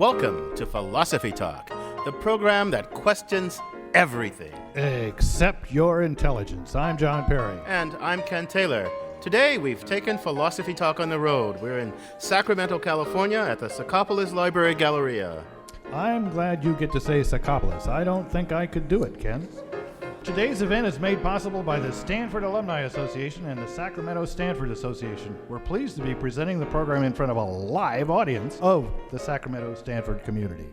Welcome to Philosophy Talk, the program that questions everything. Except your intelligence. I'm John Perry. And I'm Ken Taylor. Today, we've taken Philosophy Talk on the road. We're in Sacramento, California at the Psychopolis Library Galleria. I'm glad you get to say Psychopolis. I don't think I could do it, Ken. Today's event is made possible by the Stanford Alumni Association and the Sacramento Stanford Association. We're pleased to be presenting the program in front of a live audience of the Sacramento Stanford community.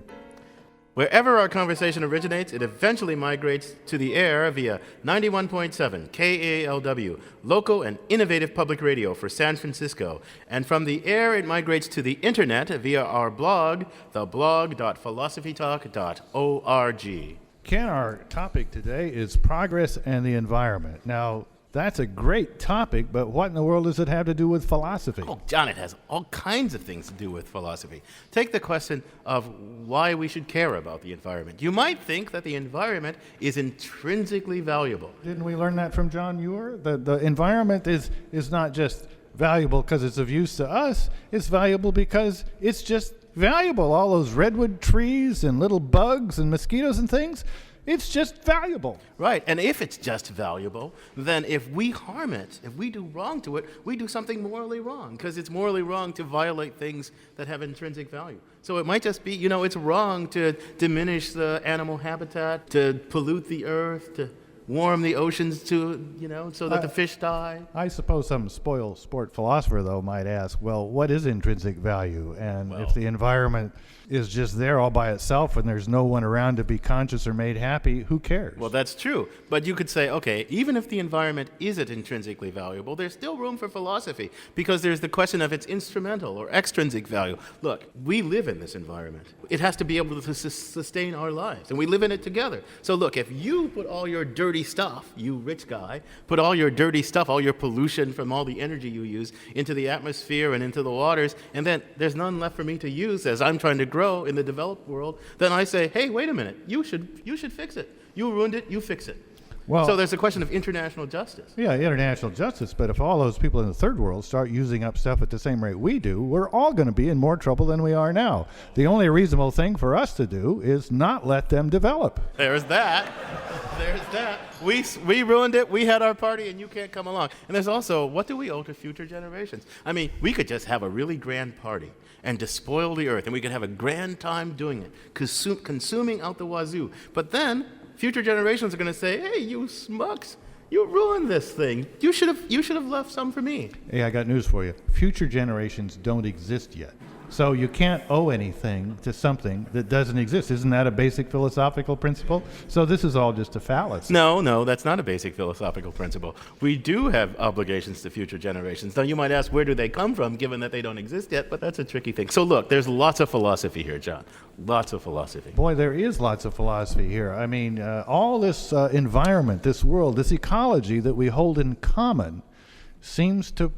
Wherever our conversation originates, it eventually migrates to the air via 91.7 KALW, local and innovative public radio for San Francisco. And from the air, it migrates to the internet via our blog, theblog.philosophytalk.org. Ken, our topic today is progress and the environment. Now, that's a great topic, but what in the world does it have to do with philosophy? Oh, John, it has all kinds of things to do with philosophy. Take the question of why we should care about the environment. You might think that the environment is intrinsically valuable. Didn't we learn that from John Muir? The environment is not just valuable because it's of use to us. It's valuable because it's just valuable. All those redwood trees and little bugs and mosquitoes and things, it's just valuable. Right, and if it's just valuable, then if we harm it, if we do wrong to it, we do something morally wrong, because it's morally wrong to violate things that have intrinsic value. So it might just be, it's wrong to diminish the animal habitat, to pollute the earth, to warm the oceans so that the fish die. I suppose some spoiled sport philosopher, though, might ask, well, what is intrinsic value? And if the environment is just there all by itself and there's no one around to be conscious or made happy, who cares? Well, that's true. But you could say, okay, even if the environment isn't intrinsically valuable, there's still room for philosophy, because there's the question of its instrumental or extrinsic value. Look, we live in this environment. It has to be able to sustain our lives, and we live in it together. So look, if you put all your dirty stuff, you rich guy, put all your dirty stuff, all your pollution from all the energy you use into the atmosphere and into the waters, and then there's none left for me to use as I'm trying to grow in the developed world, then I say, hey, wait a minute, you should fix it. You ruined it, you fix it. Well, so there's a question of international justice. Yeah, international justice, but if all those people in the third world start using up stuff at the same rate we do, we're all going to be in more trouble than we are now. The only reasonable thing for us to do is not let them develop. There's that. There's that. We ruined it, we had our party, and you can't come along. And there's also, what do we owe to future generations? I mean, we could just have a really grand party and despoil the earth, and we could have a grand time doing it, consuming out the wazoo. But then future generations are going to say, hey, you smucks, you ruined this thing. You should have left some for me. Hey, I got news for you. Future generations don't exist yet. So you can't owe anything to something that doesn't exist. Isn't that a basic philosophical principle? So this is all just a fallacy. No, that's not a basic philosophical principle. We do have obligations to future generations. Now, you might ask, where do they come from, given that they don't exist yet? But that's a tricky thing. So look, there's lots of philosophy here, John. Lots of philosophy. Boy, there is lots of philosophy here. I mean, all this environment, this world, this ecology that we hold in common seems to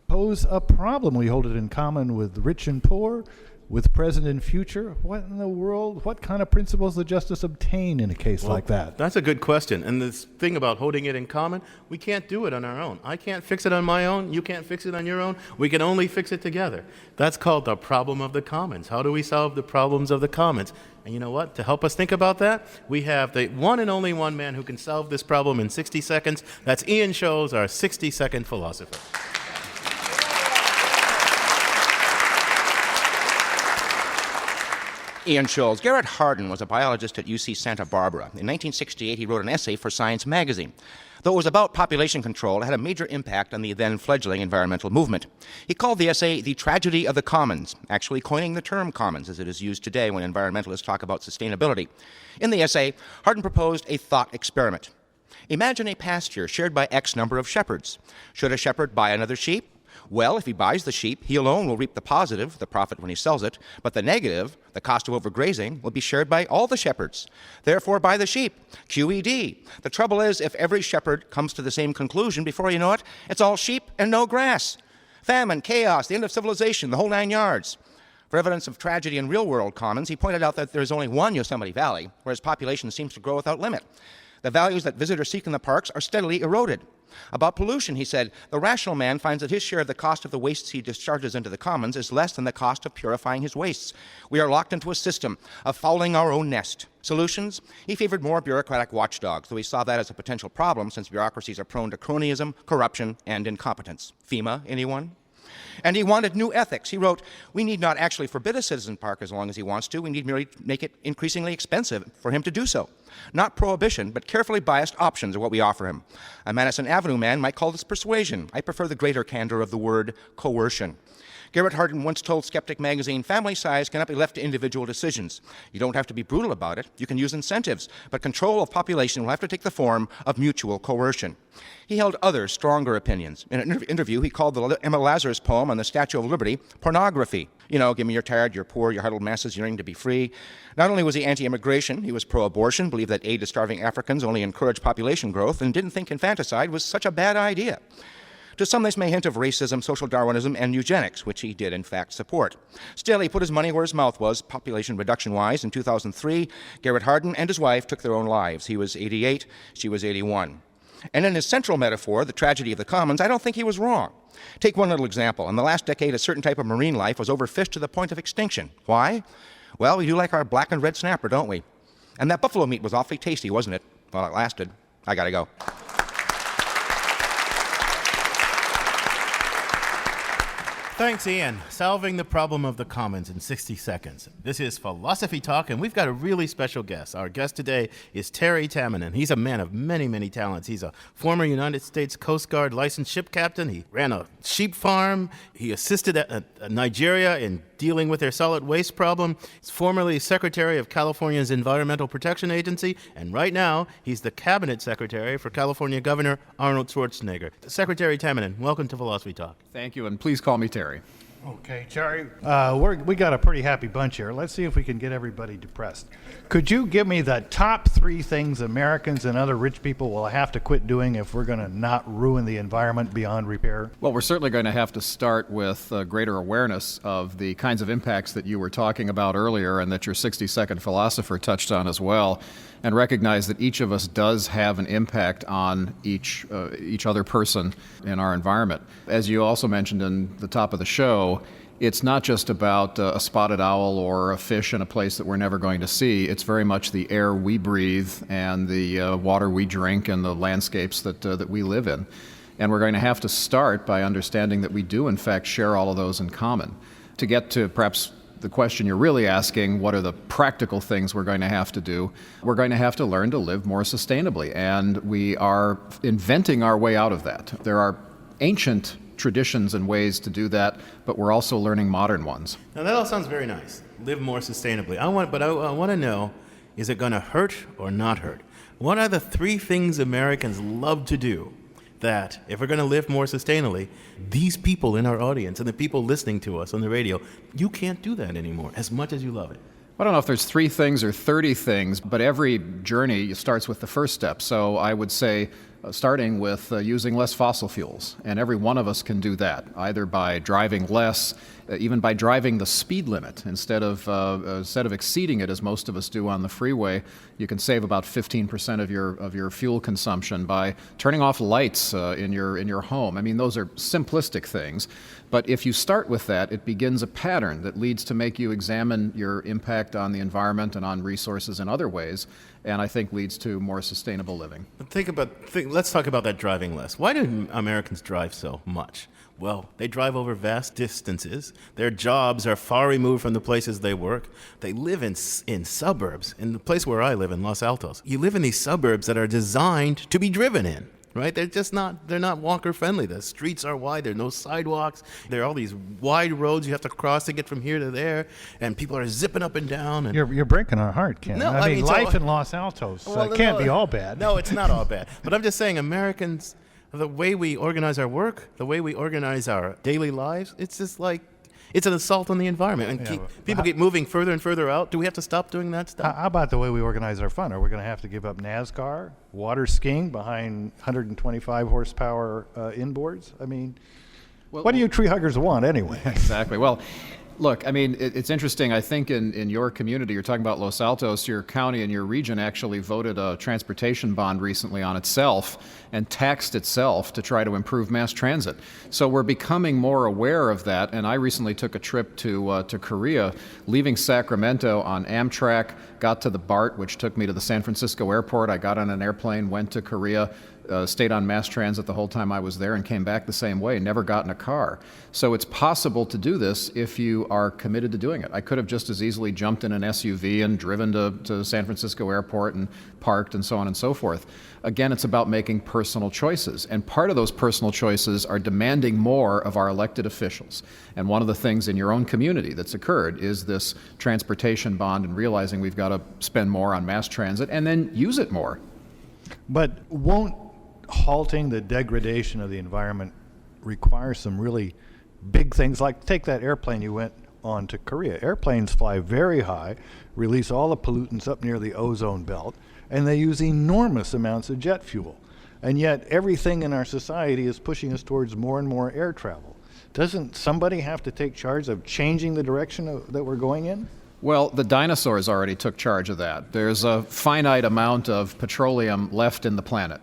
pose a problem. We hold it in common with rich and poor, with present and future. What in the world, what kind of principles does justice obtain in a case like that? That's a good question. And this thing about holding it in common, we can't do it on our own. I can't fix it on my own. You can't fix it on your own. We can only fix it together. That's called the problem of the commons. How do we solve the problems of the commons? And you know what? To help us think about that, we have the one and only one man who can solve this problem in 60 seconds. That's Ian Scholes, our 60-second philosopher. Ian Scholes. Garrett Hardin was a biologist at UC Santa Barbara. In 1968, he wrote an essay for Science magazine. Though it was about population control, it had a major impact on the then fledgling environmental movement. He called the essay The Tragedy of the Commons, actually coining the term commons as it is used today when environmentalists talk about sustainability. In the essay, Hardin proposed a thought experiment. Imagine a pasture shared by X number of shepherds. Should a shepherd buy another sheep? Well, if he buys the sheep, he alone will reap the positive, the profit when he sells it, but the negative, the cost of overgrazing, will be shared by all the shepherds. Therefore, buy the sheep. QED. The trouble is, if every shepherd comes to the same conclusion, before you know it, it's all sheep and no grass. Famine, chaos, the end of civilization, the whole 9 yards. For evidence of tragedy in real-world commons, he pointed out that there is only one Yosemite Valley, whereas population seems to grow without limit. The values that visitors seek in the parks are steadily eroded. About pollution, he said, the rational man finds that his share of the cost of the wastes he discharges into the commons is less than the cost of purifying his wastes. We are locked into a system of fouling our own nest. Solutions? He favored more bureaucratic watchdogs, though he saw that as a potential problem since bureaucracies are prone to cronyism, corruption, and incompetence. FEMA, anyone? And he wanted new ethics. He wrote, we need not actually forbid a citizen park as long as he wants to. We need merely to make it increasingly expensive for him to do so. Not prohibition, but carefully biased options are what we offer him. A Madison Avenue man might call this persuasion. I prefer the greater candor of the word coercion. Garrett Hardin once told Skeptic magazine, family size cannot be left to individual decisions. You don't have to be brutal about it. You can use incentives, but control of population will have to take the form of mutual coercion. He held other, stronger opinions. In an interview, he called the Emma Lazarus poem on the Statue of Liberty pornography. You know, give me your tired, your poor, your huddled masses yearning to be free. Not only was he anti-immigration, he was pro-abortion, believed that aid to starving Africans only encouraged population growth, and didn't think infanticide was such a bad idea. To some, this may hint of racism, social Darwinism, and eugenics, which he did, in fact, support. Still, he put his money where his mouth was, population reduction-wise. In 2003, Garrett Hardin and his wife took their own lives. He was 88, she was 81. And in his central metaphor, the tragedy of the commons, I don't think he was wrong. Take one little example. In the last decade, a certain type of marine life was overfished to the point of extinction. Why? Well, we do like our black and red snapper, don't we? And that buffalo meat was awfully tasty, wasn't it? Well, it lasted. I gotta go. Thanks, Ian. Solving the problem of the commons in 60 seconds. This is Philosophy Talk, and we've got a really special guest. Our guest today is Terry Tamminen. He's a man of many, many talents. He's a former United States Coast Guard licensed ship captain. He ran a sheep farm. He assisted Nigeria in dealing with their solid waste problem. He's formerly Secretary of California's Environmental Protection Agency, and right now, he's the Cabinet Secretary for California Governor Arnold Schwarzenegger. Secretary Tamminen, welcome to Philosophy Talk. Thank you, and please call me Terry. Okay, Terry, we got a pretty happy bunch here. Let's see if we can get everybody depressed. Could you give me the top 3 things Americans and other rich people will have to quit doing if we're going to not ruin the environment beyond repair? Well, we're certainly going to have to start with greater awareness of the kinds of impacts that you were talking about earlier and that your 60-second philosopher touched on as well, and recognize that each of us does have an impact on each other person in our environment. As you also mentioned in the top of the show, it's not just about a spotted owl or a fish in a place that we're never going to see. It's very much the air we breathe and the water we drink and the landscapes that we live in. And we're going to have to start by understanding that we do, in fact, share all of those in common. To get to perhaps the question you're really asking, what are the practical things we're going to have to do? We're going to have to learn to live more sustainably, and we are inventing our way out of that. There are ancient traditions and ways to do that, but we're also learning modern ones. Now that all sounds very nice. Live more sustainably. I want to know, is it going to hurt or not hurt? What are the 3 things Americans love to do that, if we're going to live more sustainably, these people in our audience and the people listening to us on the radio, you can't do that anymore as much as you love it? I don't know if there's 3 things or 30 things, but every journey starts with the first step. So I would say starting with using less fossil fuels. And every one of us can do that, either by driving less, even by driving the speed limit. Instead of exceeding it, as most of us do on the freeway, you can save about 15% of your fuel consumption by turning off lights in your home. I mean, those are simplistic things. But if you start with that, it begins a pattern that leads to make you examine your impact on the environment and on resources in other ways, and I think leads to more sustainable living. Let's talk about that driving less. Why do Americans drive so much? Well, they drive over vast distances. Their jobs are far removed from the places they work. They live in suburbs. In the place where I live, in Los Altos, you live in these suburbs that are designed to be driven in. Right? They're not walker friendly. The streets are wide. There are no sidewalks. There are all these wide roads you have to cross to get from here to there. And people are zipping up and down. And You're breaking our heart, Ken. No, I mean life in Los Altos can't be all bad. No, it's not all bad. But I'm just saying Americans, the way we organize our work, the way we organize our daily lives, it's just like, it's an assault on the environment. And people keep moving further and further out. Do we have to stop doing that stuff? How about the way we organize our fun? Are we going to have to give up NASCAR, water skiing behind 125 horsepower inboards? I mean, what do you tree huggers want anyway? Exactly. Well, Look, I mean, it's interesting. I think in your community, you're talking about Los Altos, your county and your region actually voted a transportation bond recently on itself and taxed itself to try to improve mass transit. So we're becoming more aware of that. And I recently took a trip to Korea, leaving Sacramento on Amtrak, got to the BART, which took me to the San Francisco airport. I got on an airplane, went to Korea, stayed on mass transit the whole time I was there and came back the same way, never got in a car. So it's possible to do this if you are committed to doing it. I could have just as easily jumped in an SUV and driven to San Francisco airport and parked and so on and so forth. Again, it's about making personal choices. And part of those personal choices are demanding more of our elected officials. And one of the things in your own community that's occurred is this transportation bond and realizing we've got to spend more on mass transit and then use it more. But won't halting the degradation of the environment require some really big things? Like, take that airplane you went on to Korea. Airplanes fly very high, release all the pollutants up near the ozone belt, and they use enormous amounts of jet fuel. And yet everything in our society is pushing us towards more and more air travel. Doesn't somebody have to take charge of changing the direction that we're going in? Well, the dinosaurs already took charge of that. There's a finite amount of petroleum left in the planet.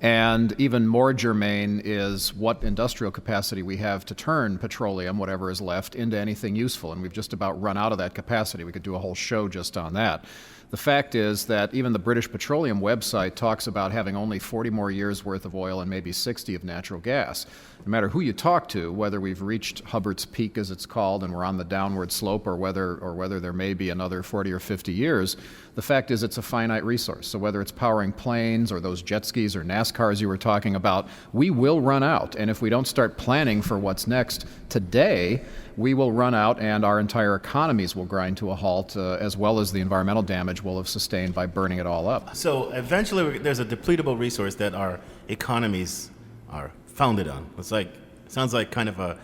And even more germane is what industrial capacity we have to turn petroleum, whatever is left, into anything useful. And we've just about run out of that capacity. We could do a whole show just on that. The fact is that even the British Petroleum website talks about having only 40 more years worth of oil and maybe 60 of natural gas. No matter who you talk to, whether we've reached Hubbert's Peak, as it's called, and we're on the downward slope, or whether there may be another 40 or 50 years, the fact is it's a finite resource. So whether it's powering planes or those jet skis or NASCARs you were talking about, we will run out. And if we don't start planning for what's next today, we will run out and our entire economies will grind to a halt, as well as the environmental damage we'll have sustained by burning it all up. So eventually there's a depletable resource that our economies are founded on. Sounds like kind of a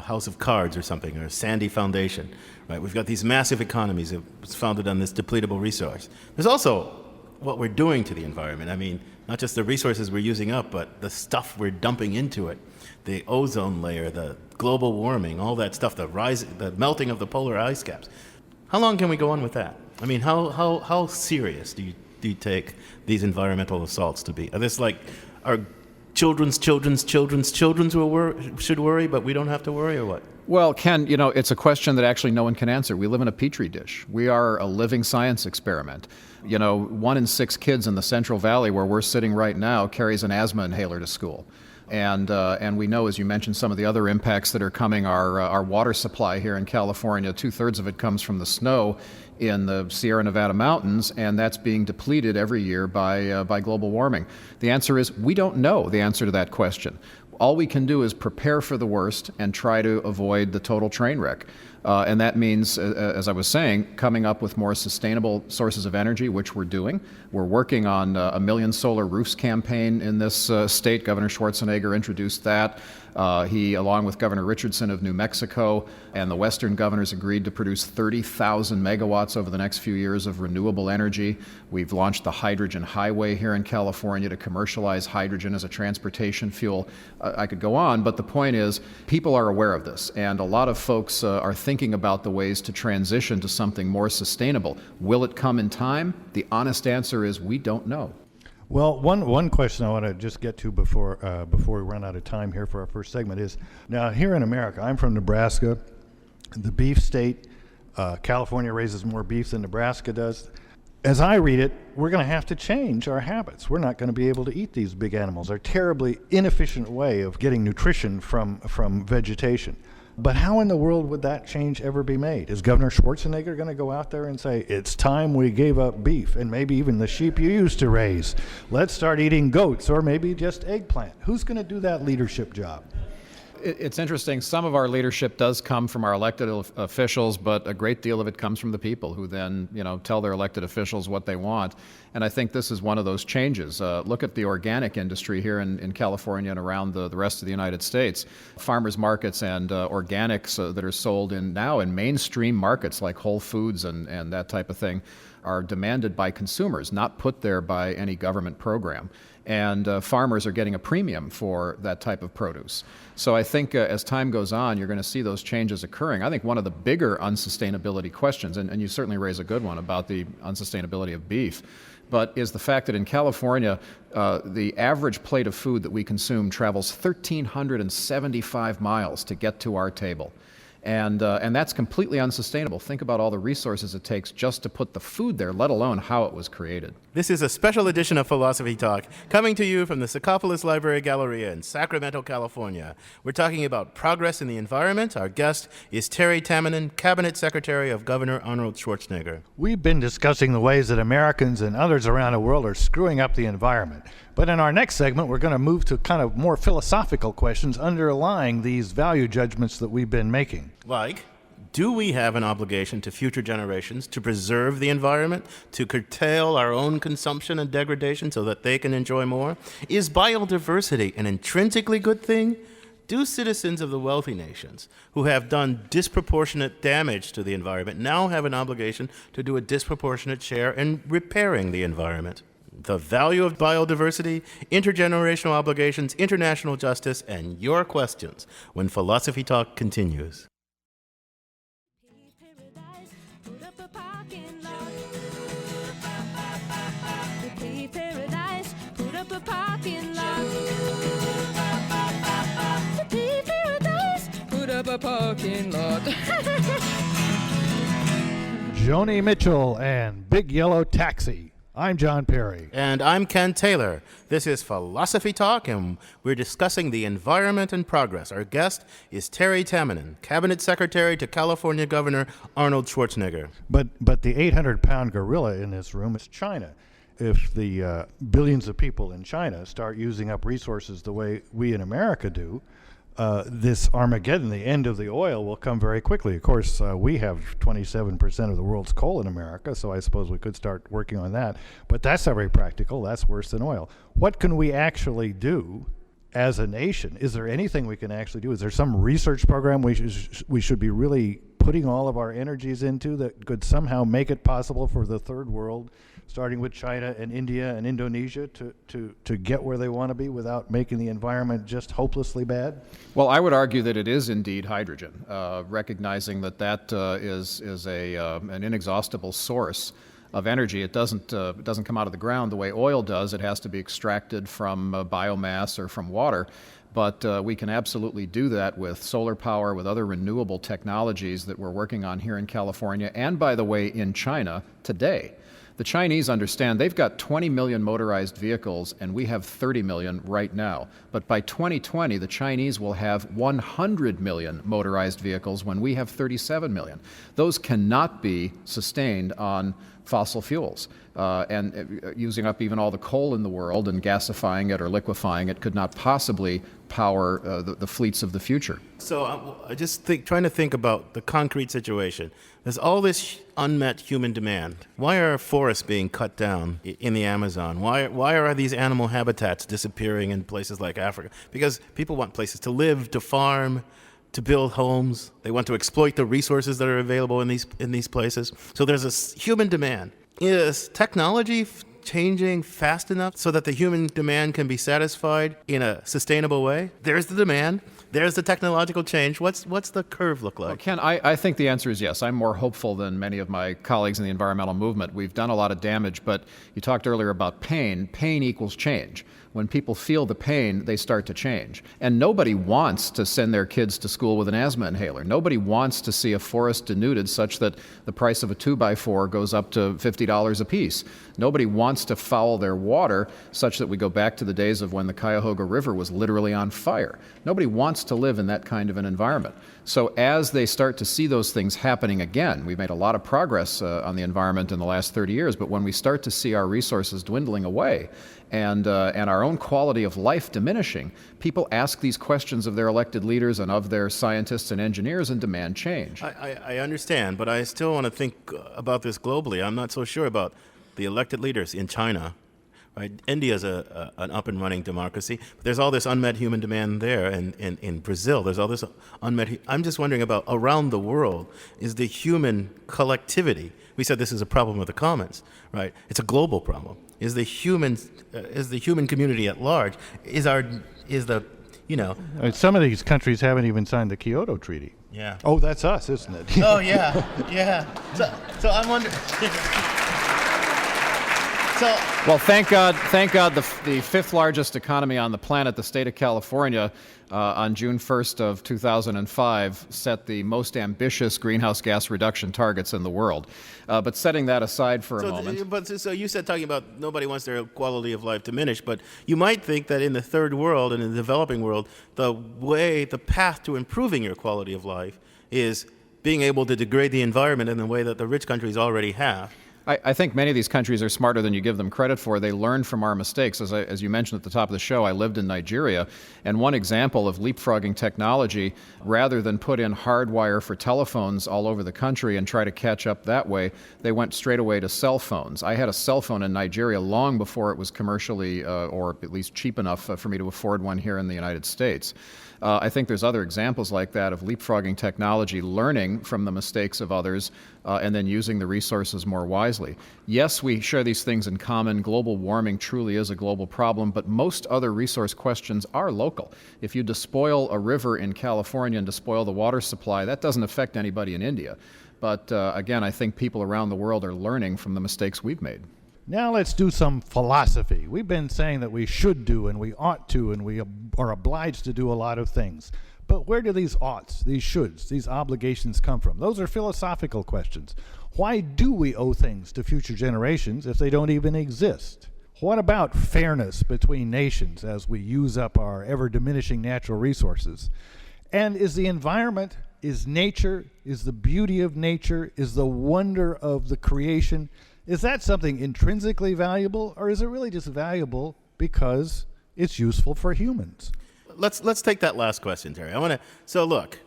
house of cards or something, or a sandy foundation, right? We've got these massive economies that's founded on this depletable resource. There's also what we're doing to the environment. I mean, not just the resources we're using up, but the stuff we're dumping into it. The ozone layer, the global warming, all that stuff, the melting of the polar ice caps. How long can we go on with that? I mean, how serious do you take these environmental assaults to be? Are this like our children's should worry, but we don't have to worry, or what? Well, Ken, it's a question that actually no one can answer. We live in a petri dish. We are a living science experiment. 1 in 6 kids in the Central Valley, where we're sitting right now, carries an asthma inhaler to school. And we know, as you mentioned, some of the other impacts that are coming. Our water supply here in California, 2/3 of it comes from the snow in the Sierra Nevada mountains, and that's being depleted every year by global warming. The answer is we don't know the answer to that question. All we can do is prepare for the worst and try to avoid the total train wreck. And that means, as I was saying, coming up with more sustainable sources of energy, which we're doing. We're working on a Million Solar Roofs campaign in this state. Governor Schwarzenegger introduced that. He, along with Governor Richardson of New Mexico, and the Western governors agreed to produce 30,000 megawatts over the next few years of renewable energy. We've launched the Hydrogen Highway here in California to commercialize hydrogen as a transportation fuel. I could go on, but the point is people are aware of this, and a lot of folks are thinking about the ways to transition to something more sustainable. Will it come in time? The honest answer is we don't know. Well, one question I want to just get to before we run out of time here for our first segment is, now here in America, I'm from Nebraska, the beef state. California raises more beef than Nebraska does. As I read it, we're going to have to change our habits. We're not going to be able to eat these big animals. They're a terribly inefficient way of getting nutrition from vegetation. But how in the world would that change ever be made? Is Governor Schwarzenegger going to go out there and say, it's time we gave up beef and maybe even the sheep you used to raise? Let's start eating goats, or maybe just eggplant. Who's going to do that leadership job? It's interesting. Some of our leadership does come from our elected officials, but a great deal of it comes from the people who then, tell their elected officials what they want. And I think this is one of those changes. Look at the organic industry here in California and around the rest of the United States. Farmers markets and organics that are sold now in mainstream markets like Whole Foods and that type of thing are demanded by consumers, not put there by any government program. And farmers are getting a premium for that type of produce. So I think as time goes on, you're going to see those changes occurring. I think one of the bigger unsustainability questions, and you certainly raise a good one about the unsustainability of beef, but is the fact that in California, the average plate of food that we consume travels 1,375 miles to get to our table. And that's completely unsustainable. Think about all the resources it takes just to put the food there, let alone how it was created. This is a special edition of Philosophy Talk, coming to you from the Secaucus Library Galleria in Sacramento, California. We're talking about progress in the environment. Our guest is Terry Tamminen, Cabinet Secretary of Governor Arnold Schwarzenegger. We've been discussing the ways that Americans and others around the world are screwing up the environment. But in our next segment, we're going to move to kind of more philosophical questions underlying these value judgments that we've been making. Like, do we have an obligation to future generations to preserve the environment, to curtail our own consumption and degradation so that they can enjoy more? Is biodiversity an intrinsically good thing? Do citizens of the wealthy nations who have done disproportionate damage to the environment now have an obligation to do a disproportionate share in repairing the environment? The value of biodiversity, intergenerational obligations, international justice, and your questions when Philosophy Talk continues. Joni Mitchell and Big Yellow Taxi. I'm John Perry. And I'm Ken Taylor. This is Philosophy Talk, and we're discussing the environment and progress. Our guest is Terry Tamminen, Cabinet Secretary to California Governor Arnold Schwarzenegger. But the 800-pound gorilla in this room is China. If the billions of people in China start using up resources the way we in America do, this Armageddon, the end of the oil, will come very quickly. Of course, we have 27% of the world's coal in America, so I suppose we could start working on that. But that's not very practical. That's worse than oil. What can we actually do as a nation? Is there anything we can actually do? Is there some research program we should be really putting all of our energies into that could somehow make it possible for the third world, starting with China and India and Indonesia, to get where they want to be without making the environment just hopelessly bad? Well, I would argue that it is indeed hydrogen, recognizing that is an inexhaustible source of energy. It doesn't come out of the ground the way oil does. It has to be extracted from biomass or from water. But we can absolutely do that with solar power, with other renewable technologies that we're working on here in California, and by the way, in China today. The Chinese understand they've got 20 million motorized vehicles, and we have 30 million right now. But by 2020, the Chinese will have 100 million motorized vehicles when we have 37 million. Those cannot be sustained on fossil fuels. And using up even all the coal in the world and gasifying it or liquefying it could not possibly power the fleets of the future. So I just trying to think about the concrete situation. There's all this unmet human demand. Why are forests being cut down in the Amazon? Why are these animal habitats disappearing in places like Africa? Because people want places to live, to farm, to build homes. They want to exploit the resources that are available in these places. So there's this human demand. Is technology changing fast enough so that the human demand can be satisfied in a sustainable way? There's the demand. There's the technological change. What's the curve look like? Well, Ken, I think the answer is yes. I'm more hopeful than many of my colleagues in the environmental movement. We've done a lot of damage, but you talked earlier about pain. Pain equals change. When people feel the pain, they start to change. And nobody wants to send their kids to school with an asthma inhaler. Nobody wants to see a forest denuded such that the price of a 2x4 goes up to $50 a piece. Nobody wants to foul their water such that we go back to the days of when the Cuyahoga River was literally on fire. Nobody wants to live in that kind of an environment. So as they start to see those things happening again, we've made a lot of progress on the environment in the last 30 years, but when we start to see our resources dwindling away and our own quality of life diminishing, people ask these questions of their elected leaders and of their scientists and engineers and demand change. I understand, but I still want to think about this globally. I'm not so sure about the elected leaders in China right? India's an up and running democracy, but there's all this unmet human demand there, and in Brazil, there's all this unmet. I'm just wondering about around the world, is the human collectivity? We said this is a problem of the commons, right? It's a global problem. Is the human community at large? Some of these countries haven't even signed the Kyoto Treaty. Yeah. Oh, that's us, isn't it? Oh yeah, yeah. So I'm wondering. Well, thank God, the fifth largest economy on the planet, the state of California, on June 1st of 2005, set the most ambitious greenhouse gas reduction targets in the world. But setting that aside for a moment. So you said talking about nobody wants their quality of life diminished, but you might think that in the third world and in the developing world, the path to improving your quality of life is being able to degrade the environment in the way that the rich countries already have. I think many of these countries are smarter than you give them credit for. They learn from our mistakes. As you mentioned at the top of the show, I lived in Nigeria, and one example of leapfrogging technology, rather than put in hardwire for telephones all over the country and try to catch up that way, they went straight away to cell phones. I had a cell phone in Nigeria long before it was commercially or at least cheap enough for me to afford one here in the United States. I think there's other examples like that of leapfrogging technology, learning from the mistakes of others, and then using the resources more wisely. Yes, we share these things in common. Global warming truly is a global problem, but most other resource questions are local. If you despoil a river in California and despoil the water supply, that doesn't affect anybody in India. But again, I think people around the world are learning from the mistakes we've made. Now let's do some philosophy. We've been saying that we should do and we ought to and we are obliged to do a lot of things. But where do these oughts, these shoulds, these obligations come from? Those are philosophical questions. Why do we owe things to future generations if they don't even exist? What about fairness between nations as we use up our ever-diminishing natural resources? And is the environment, is nature, is the beauty of nature, is the wonder of the creation, is that something intrinsically valuable, or is it really just valuable because it's useful for humans? Let's take that last question, Terry. So look,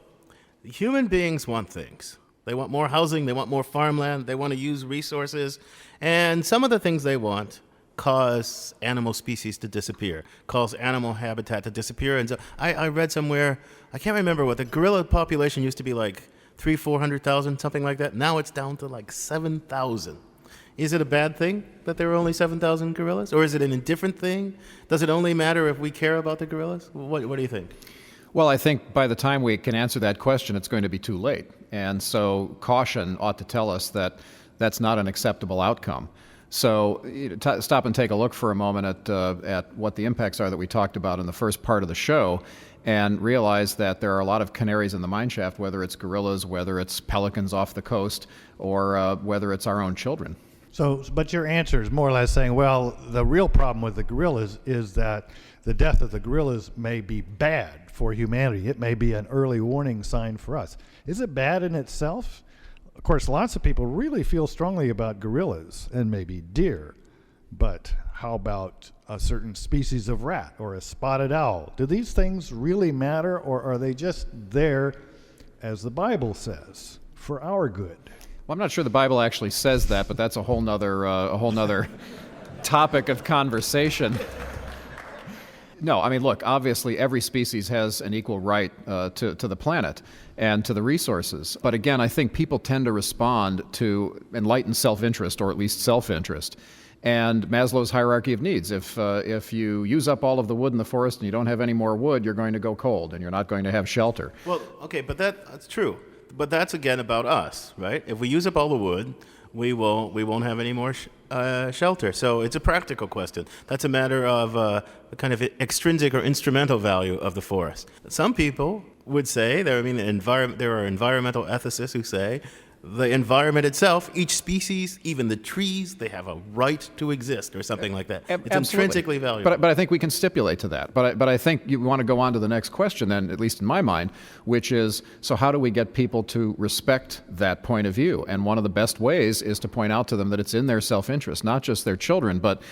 human beings want things. They want more housing, they want more farmland, they want to use resources, and some of the things they want cause animal species to disappear, cause animal habitat to disappear. And so I read somewhere, I can't remember what, the gorilla population used to be like 300,000-400,000, something like that. Now it's down to like 7,000. Is it a bad thing that there are only 7,000 gorillas? Or is it an indifferent thing? Does it only matter if we care about the gorillas? What do you think? Well, I think by the time we can answer that question, it's going to be too late. And so caution ought to tell us that that's not an acceptable outcome. So stop and take a look for a moment at what the impacts are that we talked about in the first part of the show, and realize that there are a lot of canaries in the mine shaft, whether it's gorillas, whether it's pelicans off the coast, or whether it's our own children. So, but your answer is more or less saying, well, the real problem with the gorillas is that the death of the gorillas may be bad for humanity. It may be an early warning sign for us. Is it bad in itself? Of course, lots of people really feel strongly about gorillas and maybe deer, but how about a certain species of rat or a spotted owl? Do these things really matter, or are they just there, as the Bible says, for our good? Well, I'm not sure the Bible actually says that, but that's a whole nother topic of conversation. No, I mean, look, obviously every species has an equal right to the planet and to the resources. But again, I think people tend to respond to enlightened self-interest, or at least self-interest. And Maslow's hierarchy of needs. If you use up all of the wood in the forest and you don't have any more wood, you're going to go cold and you're not going to have shelter. Well, okay, but that's true. But that's again about us, right? If we use up all the wood, we won't have any more shelter. So it's a practical question. That's a matter of the kind of extrinsic or instrumental value of the forest. Some people would say, there are environmental ethicists who say the environment itself, each species, even the trees, they have a right to exist or something like that. It's intrinsically valuable. But I think we can stipulate to that. But I think you want to go on to the next question then, at least in my mind, which is, so how do we get people to respect that point of view? And one of the best ways is to point out to them that it's in their self-interest, not just their children, but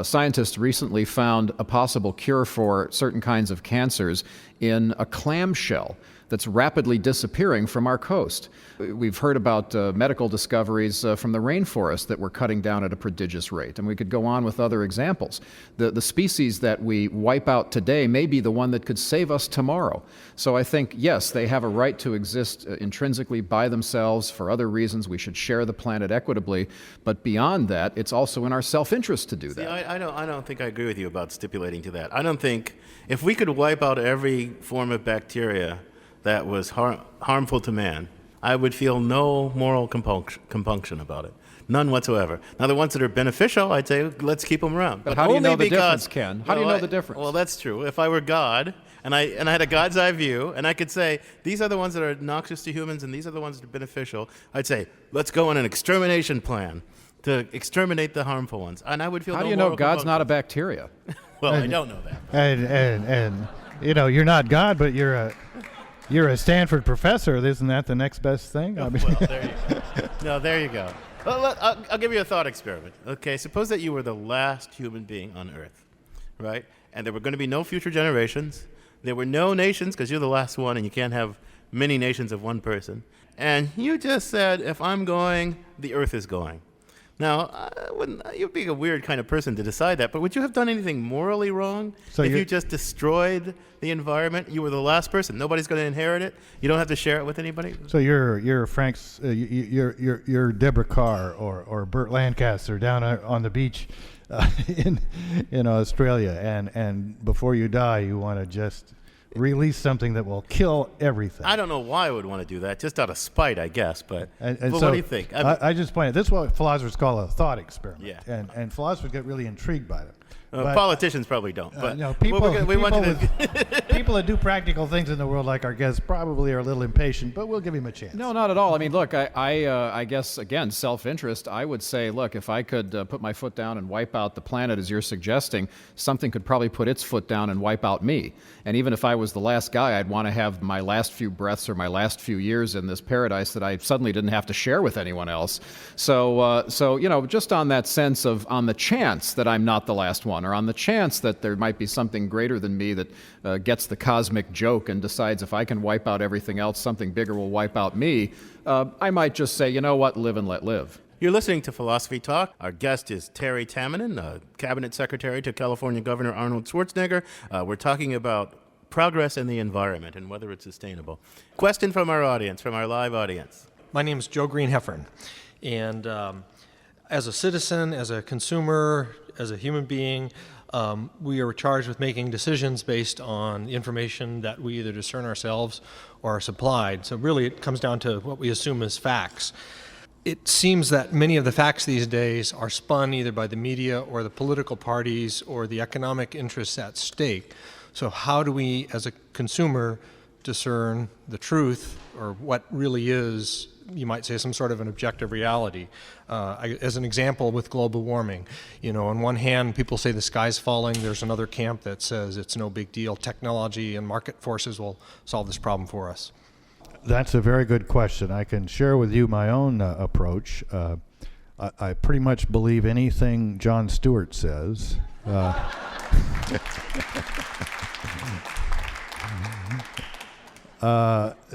scientists recently found a possible cure for certain kinds of cancers in a clamshell that's rapidly disappearing from our coast. We've heard about medical discoveries from the rainforest that we're cutting down at a prodigious rate, and we could go on with other examples. The species that we wipe out today may be the one that could save us tomorrow. So I think, yes, they have a right to exist intrinsically by themselves. For other reasons, we should share the planet equitably. But beyond that, it's also in our self-interest to do that. I don't think I agree with you about stipulating to that. I don't think if we could wipe out every form of bacteria that was harmful to man, I would feel no moral compunction about it. None whatsoever. Now, the ones that are beneficial, I'd say, let's keep them around. But how do you only know the because- difference, Ken? How do you know the difference? Well, that's true. If I were God, and I had a God's eye view, and I could say, these are the ones that are noxious to humans, and these are the ones that are beneficial, I'd say, let's go on an extermination plan to exterminate the harmful ones. And I would feel How no do you know moral God's compunction. not a bacteria? Well, I don't know that. And you know, you're not God, but you're a Stanford professor. Isn't that the next best thing? I mean, Well, there you go. No, there you go. Well, I'll give you a thought experiment. Okay, suppose that you were the last human being on Earth, right? And there were going to be no future generations. There were no nations because you're the last one and you can't have many nations of one person. And you just said, if I'm going, the Earth is going. Now, you'd be a weird kind of person to decide that, but would you have done anything morally wrong So if you're- you just destroyed the environment? You were the last person. Nobody's going to inherit it. You don't have to share it with anybody. so you're Frank's, you're Deborah Carr or Burt Lancaster down on the beach in Australia, and before you die, you want to just release something that will kill everything. I don't know why I would want to do that, just out of spite, I guess. But, And but so what do you think? I just pointed. This is what philosophers call a thought experiment. Yeah. And philosophers get really intrigued by it. Politicians probably don't. But No, people, we want you to. people that do practical things in the world, like our guest, probably are a little impatient, but we'll give him a chance. No, not at all. I mean, look, I guess, again, self-interest, I would say, look, if I could put my foot down and wipe out the planet, as you're suggesting, something could probably put its foot down and wipe out me. And even if I was the last guy, I'd want to have my last few breaths or my last few years in this paradise that I suddenly didn't have to share with anyone else. So just on that sense of, on the chance that I'm not the last one, or on the chance that there might be something greater than me that gets the cosmic joke and decides if I can wipe out everything else, something bigger will wipe out me, I might just say, you know what, live and let live. You're listening to Philosophy Talk. Our guest is Terry Tamminen, Cabinet Secretary to California Governor Arnold Schwarzenegger. We're talking about progress in the environment and whether it's sustainable. Question from our audience, from our live audience. My name is Joe Green-Heffern, and as a citizen, as a consumer, as a human being, we are charged with making decisions based on the information that we either discern ourselves or are supplied. So really it comes down to what we assume as facts. It seems that many of the facts these days are spun either by the media or the political parties or the economic interests at stake. So how do we, as a consumer, discern the truth or what really is, you might say, some sort of an objective reality? As an example, with global warming, on one hand, people say the sky's falling. There's another camp that says it's no big deal. Technology and market forces will solve this problem for us. That's a very good question. I can share with you my own approach. I pretty much believe anything Jon Stewart says.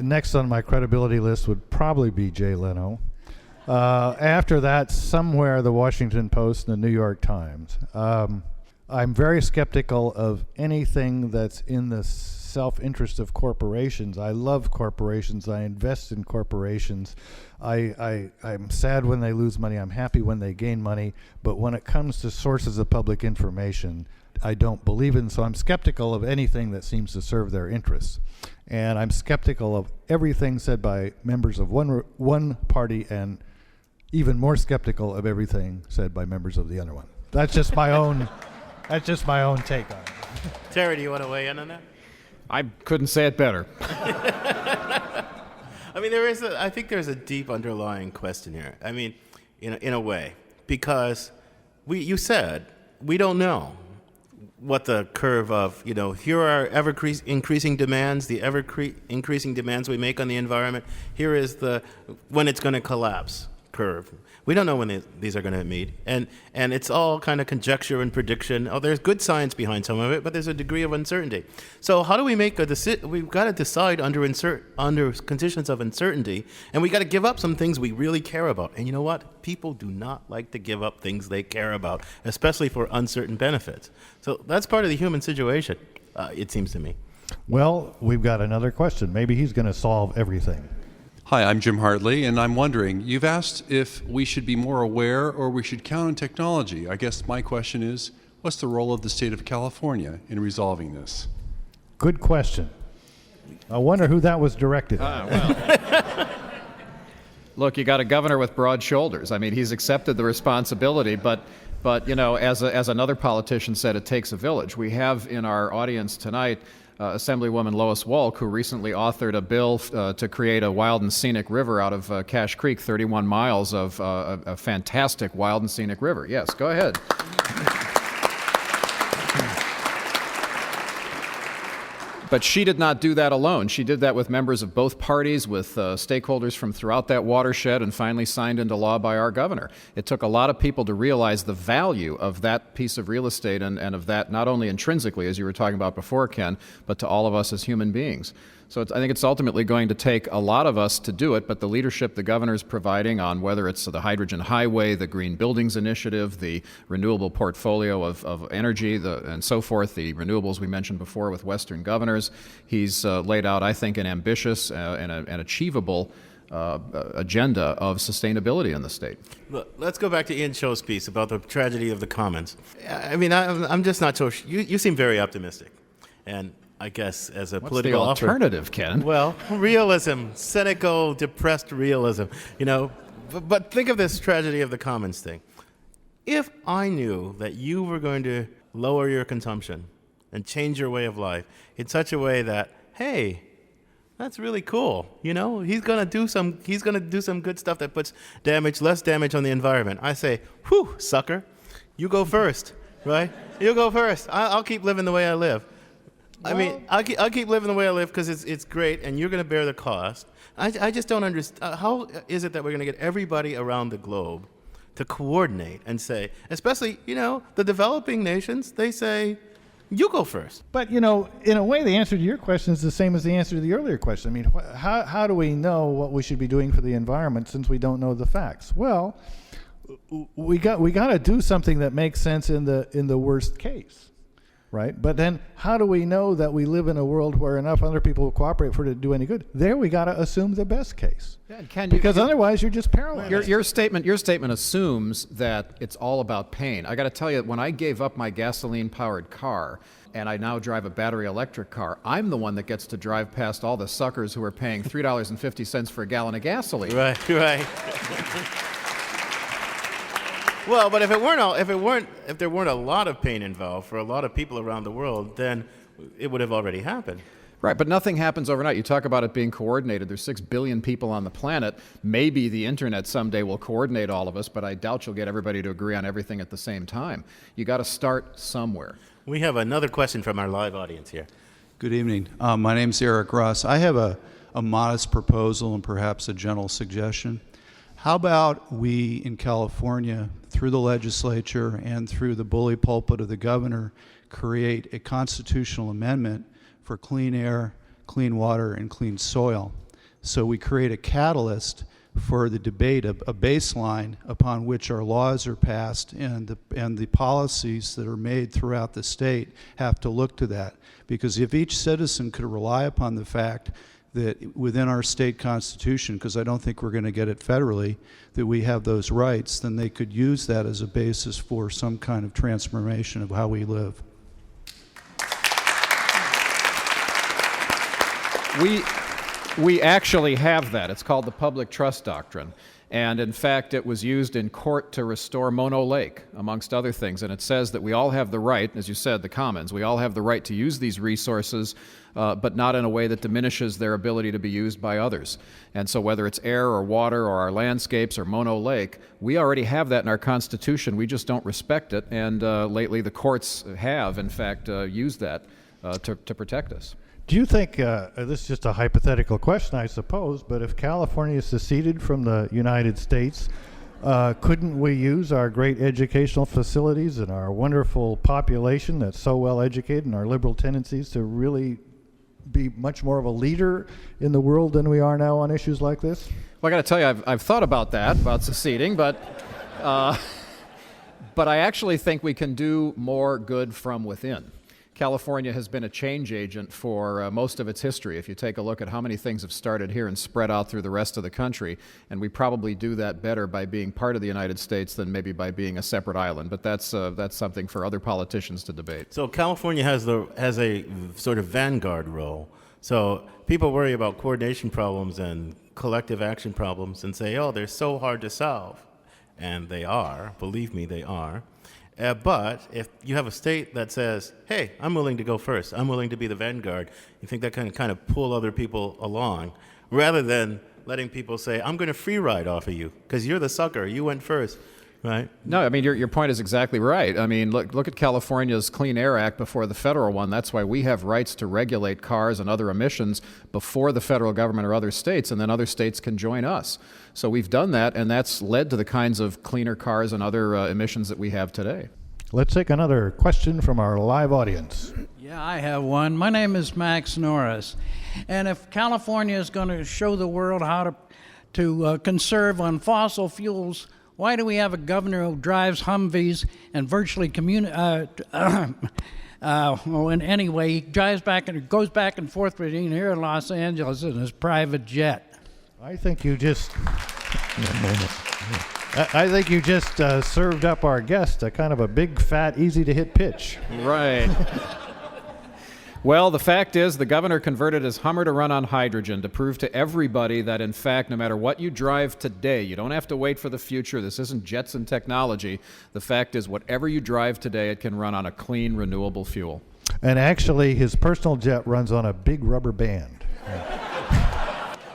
Next on my credibility list would probably be Jay Leno. After that, somewhere the Washington Post and the New York Times. I'm very skeptical of anything that's in the self-interest of corporations. I love corporations. I invest in corporations. I'm sad when they lose money. I'm happy when they gain money. But when it comes to sources of public information, I don't believe in. So I'm skeptical of anything that seems to serve their interests. And I'm skeptical of everything said by members of one party, and even more skeptical of everything said by members of the other one. That's just my own. That's just my own take on it. Terry, do you want to weigh in on that? I couldn't say it better. I mean, I think there's a deep underlying question here. I mean, in a way, because you said we don't know what the curve of, here are increasing demands, the increasing demands we make on the environment. Here is when it's going to collapse. curve. We don't know when these are going to meet, and it's all kind of conjecture and prediction. Oh, there's good science behind some of it, but there's a degree of uncertainty. So how do we make a decision? We've got to decide under conditions of uncertainty, and we got to give up some things we really care about. And you know what? People do not like to give up things they care about, especially for uncertain benefits. So that's part of the human situation, it seems to me. Well, we've got another question. Maybe he's going to solve everything. Hi, I'm Jim Hartley, and I'm wondering, you've asked if we should be more aware or we should count on technology. I guess my question is, what's the role of the state of California in resolving this? Good question. I wonder who that was directed at. Look, you got a governor with broad shoulders. I mean, he's accepted the responsibility, but you know, as another politician said, it takes a village. We have in our audience tonight Assemblywoman Lois Wolk, who recently authored a bill to create a wild and scenic river out of Cache Creek, 31 miles of a fantastic wild and scenic river. Yes, go ahead. But she did not do that alone. She did that with members of both parties, with stakeholders from throughout that watershed, and finally signed into law by our governor. It took a lot of people to realize the value of that piece of real estate and of that not only intrinsically, as you were talking about before, Ken, but to all of us as human beings. So I think it's ultimately going to take a lot of us to do it, but the leadership the governor's providing on whether it's the hydrogen highway, the green buildings initiative, the renewable portfolio of energy, and so forth, the renewables we mentioned before with Western governors, he's laid out, I think, an ambitious and an achievable agenda of sustainability in the state. Look, let's go back to Ian Cho's piece about the tragedy of the commons. I mean, I'm just not so sure. You seem very optimistic, and I guess as a What's political the alternative, Ken? Well, realism, cynical, depressed realism. You know, but think of this tragedy of the commons thing. If I knew that you were going to lower your consumption and change your way of life in such a way that, hey, that's really cool. You know, he's gonna do some good stuff that puts less damage on the environment. I say, whew, sucker, you go first, right? You go first. I'll keep living the way I live. I mean, I'll keep living the way I live because it's great, and you're going to bear the cost. I just don't understand. How is it that we're going to get everybody around the globe to coordinate and say, especially, you know, the developing nations, they say, you go first. But, you know, in a way, the answer to your question is the same as the answer to the earlier question. I mean, how do we know what we should be doing for the environment since we don't know the facts? Well, we got to do something that makes sense in the worst case. Right? But then how do we know that we live in a world where enough other people will cooperate for it to do any good? There we got to assume the best case. Yeah, Ken, because otherwise you're just paralyzed. Your statement assumes that it's all about pain. I got to tell you, when I gave up my gasoline-powered car and I now drive a battery electric car, I'm the one that gets to drive past all the suckers who are paying $3.50 for a gallon of gasoline. Right. Well, but if there weren't a lot of pain involved for a lot of people around the world, then it would have already happened. Right, but nothing happens overnight. You talk about it being coordinated. There's 6 billion people on the planet. Maybe the internet someday will coordinate all of us, but I doubt you'll get everybody to agree on everything at the same time. You got to start somewhere. We have another question from our live audience here. Good evening. My name's Eric Ross. I have a modest proposal and perhaps a gentle suggestion. How about we in California, through the legislature and through the bully pulpit of the governor, create a constitutional amendment for clean air, clean water, and clean soil? So we create a catalyst for the debate, a baseline upon which our laws are passed, and the policies that are made throughout the state have to look to that. Because if each citizen could rely upon the fact that within our state constitution, because I don't think we're going to get it federally, that we have those rights, then they could use that as a basis for some kind of transformation of how we live. We actually have that. It's called the public trust doctrine. And in fact, it was used in court to restore Mono Lake, amongst other things. And it says that we all have the right, as you said, the commons, we all have the right to use these resources, but not in a way that diminishes their ability to be used by others. And so whether it's air or water or our landscapes or Mono Lake, we already have that in our Constitution. We just don't respect it. And lately the courts have, in fact, used that to protect us. Do you think, this is just a hypothetical question, I suppose, but if California seceded from the United States, couldn't we use our great educational facilities and our wonderful population that's so well educated and our liberal tendencies to really be much more of a leader in the world than we are now on issues like this? Well, I got to tell you, I've thought about that, about seceding, but I actually think we can do more good from within. California has been a change agent for most of its history. If you take a look at how many things have started here and spread out through the rest of the country, and we probably do that better by being part of the United States than maybe by being a separate island. But that's something for other politicians to debate. So California has a sort of vanguard role. So people worry about coordination problems and collective action problems and say, oh, they're so hard to solve. And they are. Believe me, they are. But if you have a state that says, hey, I'm willing to go first, I'm willing to be the vanguard, you think that can kind of pull other people along, rather than letting people say, I'm going to free ride off of you, because you're the sucker, you went first, right? No, I mean, your point is exactly right. I mean, look at California's Clean Air Act before the federal one. That's why we have rights to regulate cars and other emissions before the federal government or other states, and then other states can join us. So we've done that, and that's led to the kinds of cleaner cars and other emissions that we have today. Let's take another question from our live audience. Yeah, I have one. My name is Max Norris. And if California is going to show the world how to conserve on fossil fuels, why do we have a governor who drives Humvees and virtually anyway, he drives back and goes back and forth between here and Los Angeles in his private jet? I think you just served up our guest a kind of a big, fat, easy-to-hit pitch. Right. Well, the fact is the governor converted his Hummer to run on hydrogen to prove to everybody that, in fact, no matter what you drive today, you don't have to wait for the future. This isn't Jetson technology. The fact is whatever you drive today, it can run on a clean, renewable fuel. And actually, his personal jet runs on a big rubber band.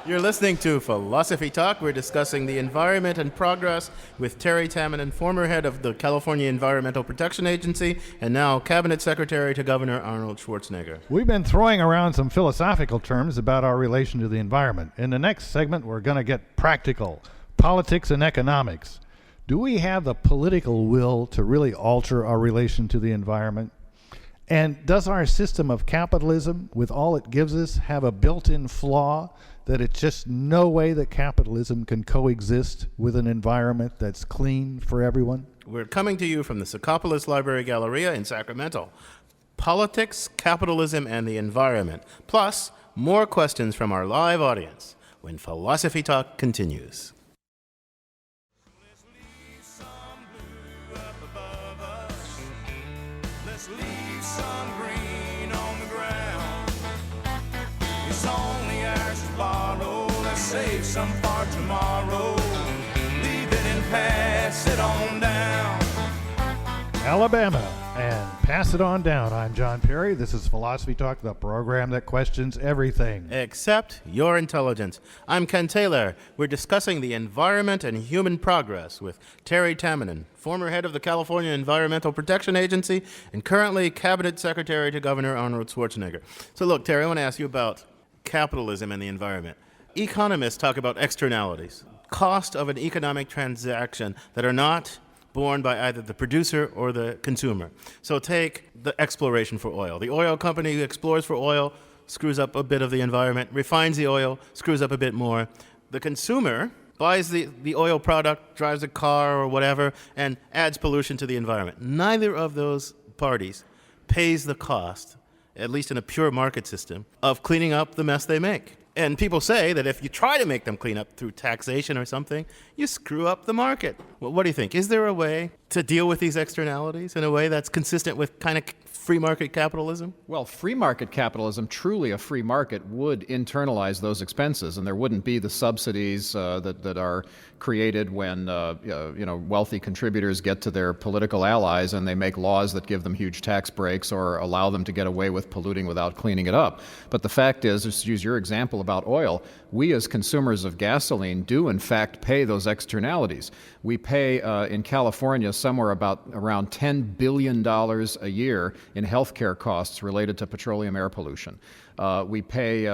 You're listening to Philosophy Talk. We're discussing the environment and progress with Terry Tamminen, former head of the California Environmental Protection Agency and now Cabinet Secretary to Governor Arnold Schwarzenegger. We've been throwing around some philosophical terms about our relation to the environment. In the next segment, we're going to get practical, politics and economics. Do we have the political will to really alter our relation to the environment? And does our system of capitalism, with all it gives us, have a built-in flaw that it's just no way that capitalism can coexist with an environment that's clean for everyone? We're coming to you from the Socopolis Library Galleria in Sacramento. Politics, capitalism, and the environment. Plus, more questions from our live audience when Philosophy Talk continues. Let's leave some blue up above us. Let's leave some green on the ground. It's only ours to borrow. Let's save some for tomorrow. Leave it and pass it on down. Alabama, and pass it on down. I'm John Perry. This is Philosophy Talk, the program that questions everything. Except your intelligence. I'm Ken Taylor. We're discussing the environment and human progress with Terry Tamminen, former head of the California Environmental Protection Agency and currently Cabinet Secretary to Governor Arnold Schwarzenegger. So look, Terry, I want to ask you about capitalism and the environment. Economists talk about externalities, cost of an economic transaction that are not borne by either the producer or the consumer. So take the exploration for oil. The oil company who explores for oil screws up a bit of the environment, refines the oil, screws up a bit more. The consumer buys the oil product, drives a car or whatever, and adds pollution to the environment. Neither of those parties pays the cost, at least in a pure market system, of cleaning up the mess they make. And people say that if you try to make them clean up through taxation or something, you screw up the market. Well, what do you think? Is there a way to deal with these externalities in a way that's consistent with kind of free market capitalism? Well, free market capitalism, truly a free market, would internalize those expenses, and there wouldn't be the subsidies that are created when wealthy contributors get to their political allies and they make laws that give them huge tax breaks or allow them to get away with polluting without cleaning it up. But the fact is, just to use your example about oil, we as consumers of gasoline do in fact pay those externalities. We pay in California somewhere around $10 billion a year in healthcare costs related to petroleum air pollution. We pay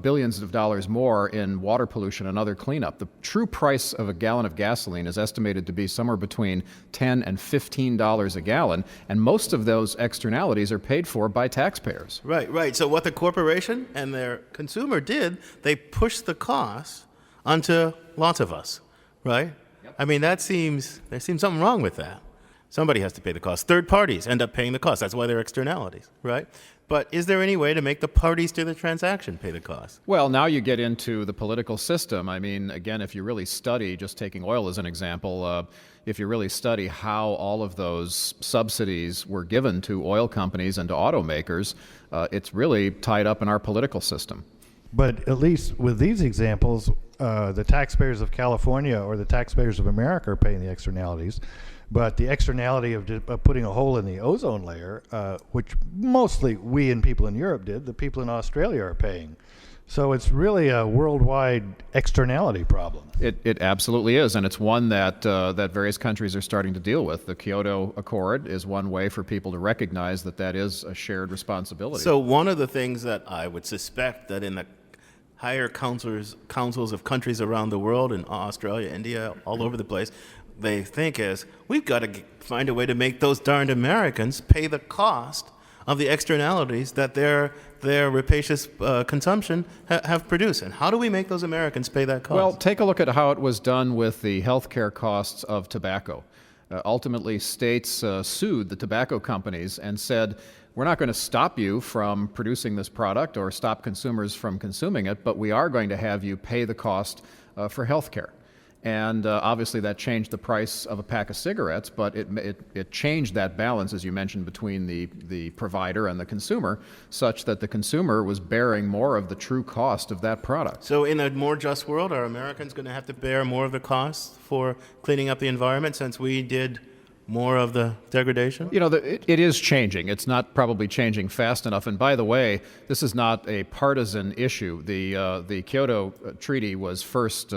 billions of dollars more in water pollution and other cleanup. The true price of a gallon of gasoline is estimated to be somewhere between $10 and $15 a gallon, and most of those externalities are paid for by taxpayers. Right, right. So what the corporation and their consumer did, they pushed the cost onto lots of us, right? Yep. I mean, there seems something wrong with that. Somebody has to pay the cost. Third parties end up paying the cost. That's why they're externalities, right? But is there any way to make the parties to the transaction pay the cost? Well, now you get into the political system. I mean, again, if you really study, just taking oil as an example, if you really study how all of those subsidies were given to oil companies and to automakers, it's really tied up in our political system. But at least with these examples, the taxpayers of California or the taxpayers of America are paying the externalities. But the externality of putting a hole in the ozone layer, which mostly we and people in Europe did, the people in Australia are paying. So it's really a worldwide externality problem. It absolutely is, and it's one that that various countries are starting to deal with. The Kyoto Accord is one way for people to recognize that that is a shared responsibility. So one of the things that I would suspect that in the higher councils of countries around the world, in Australia, India, all over the place, they think is, we've got to find a way to make those darned Americans pay the cost of the externalities that their rapacious consumption have produced. And how do we make those Americans pay that cost? Well, take a look at how it was done with the healthcare costs of tobacco. Ultimately, states sued the tobacco companies and said, we're not going to stop you from producing this product or stop consumers from consuming it, but we are going to have you pay the cost for healthcare. And obviously that changed the price of a pack of cigarettes, but it changed that balance, as you mentioned, between the provider and the consumer, such that the consumer was bearing more of the true cost of that product. So in a more just world, are Americans going to have to bear more of the costs for cleaning up the environment since we did more of the degradation? You know, it is changing. It's not probably changing fast enough. And by the way, this is not a partisan issue. The Kyoto Treaty was first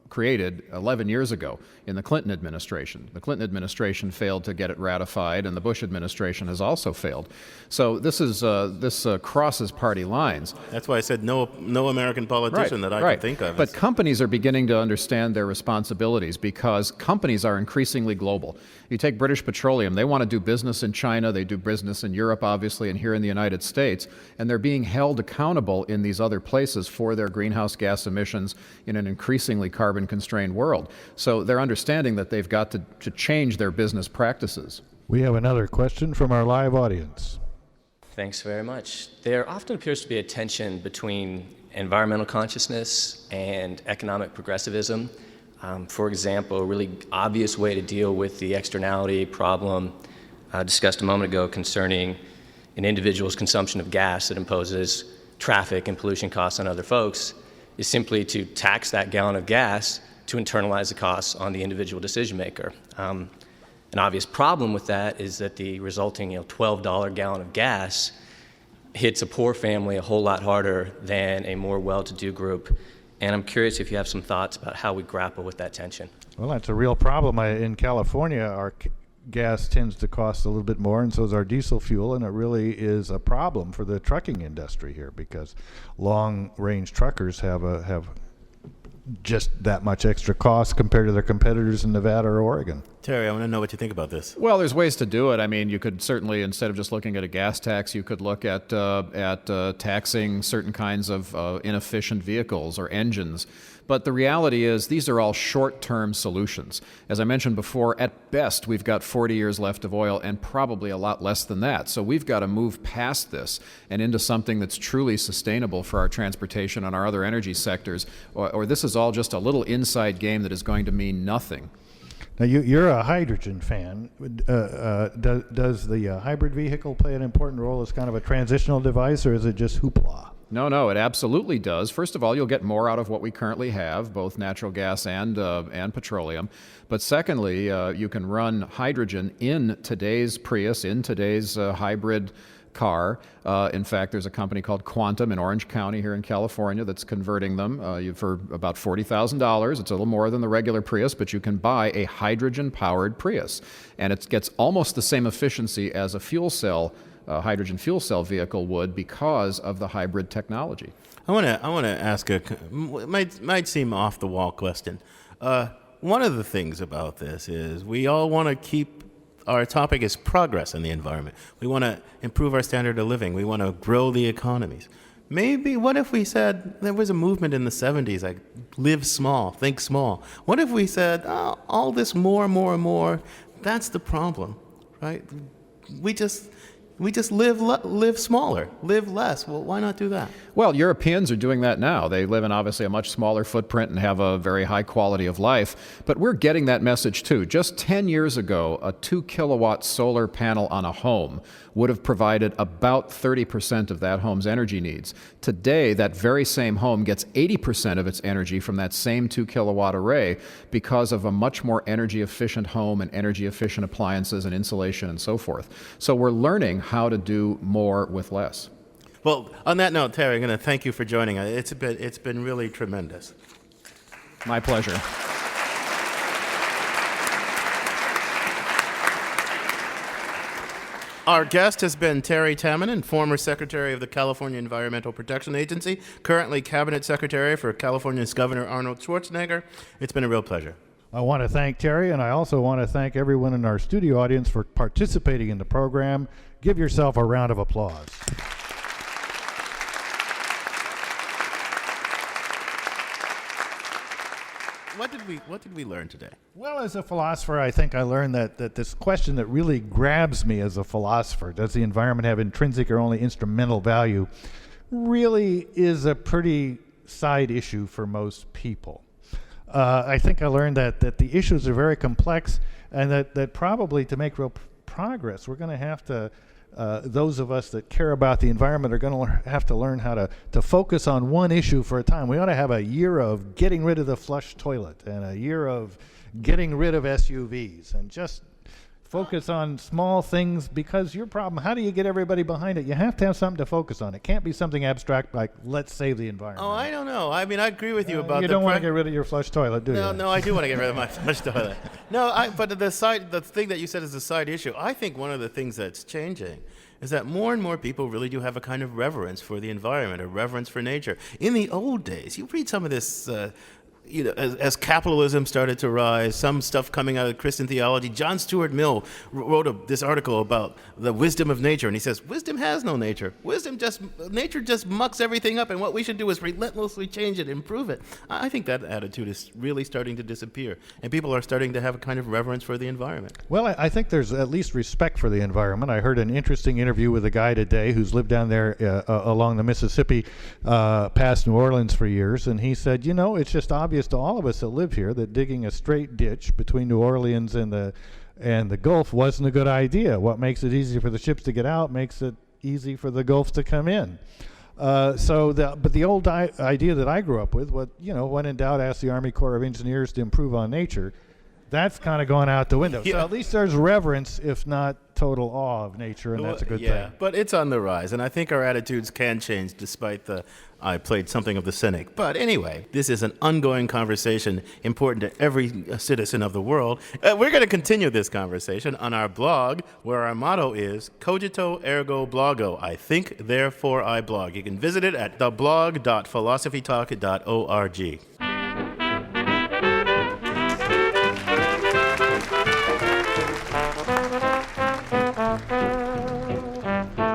created 11 years ago in the Clinton administration. The Clinton administration failed to get it ratified, and the Bush administration has also failed. So this crosses party lines. That's why I said no American politician that I can think of. But companies are beginning to understand their responsibilities because companies are increasingly global. You take British Petroleum, they want to do business in China, they do business in Europe, obviously, and here in the United States, and they're being held accountable in these other places for their greenhouse gas emissions in an increasingly carbon-constrained world. So they're understanding that they've got to change their business practices. We have another question from our live audience. Thanks very much. There often appears to be a tension between environmental consciousness and economic progressivism. For example, a really obvious way to deal with the externality problem discussed a moment ago concerning an individual's consumption of gas that imposes traffic and pollution costs on other folks is simply to tax that gallon of gas to internalize the costs on the individual decision maker. An obvious problem with that is that the resulting $12 gallon of gas hits a poor family a whole lot harder than a more well-to-do group. And I'm curious if you have some thoughts about how we grapple with that tension. Well, that's a real problem. In California, our gas tends to cost a little bit more, and so is our diesel fuel, and it really is a problem for the trucking industry here because long-range truckers have just that much extra cost compared to their competitors in Nevada or Oregon. Terry, I want to know what you think about this. Well, there's ways to do it. I mean, you could certainly, instead of just looking at a gas tax, you could look at taxing certain kinds of inefficient vehicles or engines. But the reality is these are all short-term solutions. As I mentioned before, at best, we've got 40 years left of oil and probably a lot less than that. So we've got to move past this and into something that's truly sustainable for our transportation and our other energy sectors, or this is all just a little inside game that is going to mean nothing. Now, you're a hydrogen fan. Does the hybrid vehicle play an important role as kind of a transitional device, or is it just hoopla? No, it absolutely does. First of all, you'll get more out of what we currently have, both natural gas and petroleum. But secondly, you can run hydrogen in today's Prius, in today's hybrid car. In fact, there's a company called Quantum in Orange County here in California that's converting them for about $40,000. It's a little more than the regular Prius, but you can buy a hydrogen-powered Prius. And it gets almost the same efficiency as a fuel cell, hydrogen fuel cell vehicle would because of the hybrid technology. I want to ask might seem off the wall question. One of the things about this is we all want to keep our topic is progress in the environment. We want to improve our standard of living. We want to grow the economies. Maybe, what if we said, there was a movement in the 70s, like live small, think small. What if we said, oh, all this more, that's the problem, right? We just live smaller, live less. Well, why not do that? Well, Europeans are doing that now. They live in obviously a much smaller footprint and have a very high quality of life. But we're getting that message too. Just 10 years ago, a 2-kilowatt solar panel on a home would have provided about 30% of that home's energy needs. Today, that very same home gets 80% of its energy from that same 2-kilowatt array because of a much more energy efficient home and energy efficient appliances and insulation and so forth. So we're learning how to do more with less. Well, on that note, Terry, I'm going to thank you for joining us. It's been really tremendous. My pleasure. Our guest has been Terry Tamminen, former Secretary of the California Environmental Protection Agency, currently Cabinet Secretary for California's Governor Arnold Schwarzenegger. It's been a real pleasure. I want to thank Terry, and I also want to thank everyone in our studio audience for participating in the program. Give yourself a round of applause. What did we learn today? Well, as a philosopher, I think I learned that this question that really grabs me as a philosopher, does the environment have intrinsic or only instrumental value, really is a pretty side issue for most people. I think I learned that the issues are very complex, and that probably to make real progress, we're going to have to, those of us that care about the environment are going to have to learn how to focus on one issue for a time. We ought to have a year of getting rid of the flush toilet and a year of getting rid of SUVs and just focus on small things, because your problem, how do you get everybody behind it? You have to have something to focus on. It can't be something abstract like, let's save the environment. Oh, I don't know. I mean, I agree with you about you don't want to get rid of your flush toilet, do you? No, I do want to get rid of my flush toilet. No, but the thing that you said is a side issue. I think one of the things that's changing is that more and more people really do have a kind of reverence for the environment, a reverence for nature. In the old days, you read some of this, as capitalism started to rise, some stuff coming out of Christian theology. John Stuart Mill wrote this article about the wisdom of nature, and he says, wisdom has no nature. Nature just mucks everything up, and what we should do is relentlessly change it, improve it. I think that attitude is really starting to disappear, and people are starting to have a kind of reverence for the environment. Well, I think there's at least respect for the environment. I heard an interesting interview with a guy today who's lived down there along the Mississippi past New Orleans for years, and he said, it's just obvious to all of us that live here that digging a straight ditch between New Orleans and the Gulf wasn't a good idea. What makes it easy for the ships to get out makes it easy for the Gulf to come in. But the old idea that I grew up with, when in doubt, ask the Army Corps of Engineers to improve on nature, that's kind of gone out the window. Yeah. So at least there's reverence, if not total awe of nature, and that's a good thing. But it's on the rise, and I think our attitudes can change despite I played something of the cynic. But anyway, this is an ongoing conversation important to every citizen of the world. We're going to continue this conversation on our blog, where our motto is Cogito Ergo Blogo. I think, therefore I blog. You can visit it at theblog.philosophytalk.org.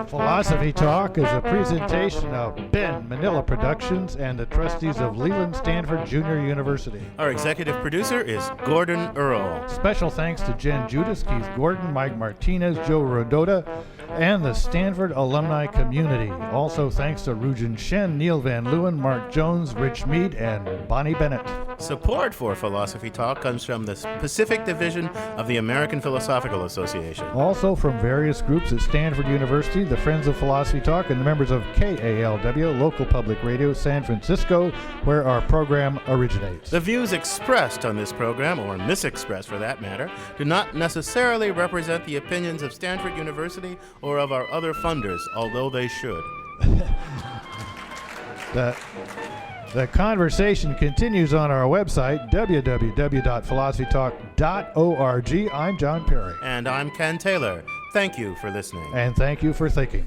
Philosophy Talk is a presentation of Ben Manila Productions and the trustees of Leland Stanford Junior University. Our executive producer is Gordon Earl. Special thanks to Jen Judas, Keith Gordon, Mike Martinez, Joe Rodota, and the Stanford alumni community. Also thanks to Rujen Shen, Neil Van Leeuwen, Mark Jones, Rich Mead, and Bonnie Bennett. Support for Philosophy Talk comes from the Pacific Division of the American Philosophical Association. Also from various groups at Stanford University, the Friends of Philosophy Talk, and the members of KALW, local public radio, San Francisco, where our program originates. The views expressed on this program, or misexpressed for that matter, do not necessarily represent the opinions of Stanford University or of our other funders, although they should. The conversation continues on our website, www.philosophytalk.org. I'm John Perry. And I'm Ken Taylor. Thank you for listening. And thank you for thinking.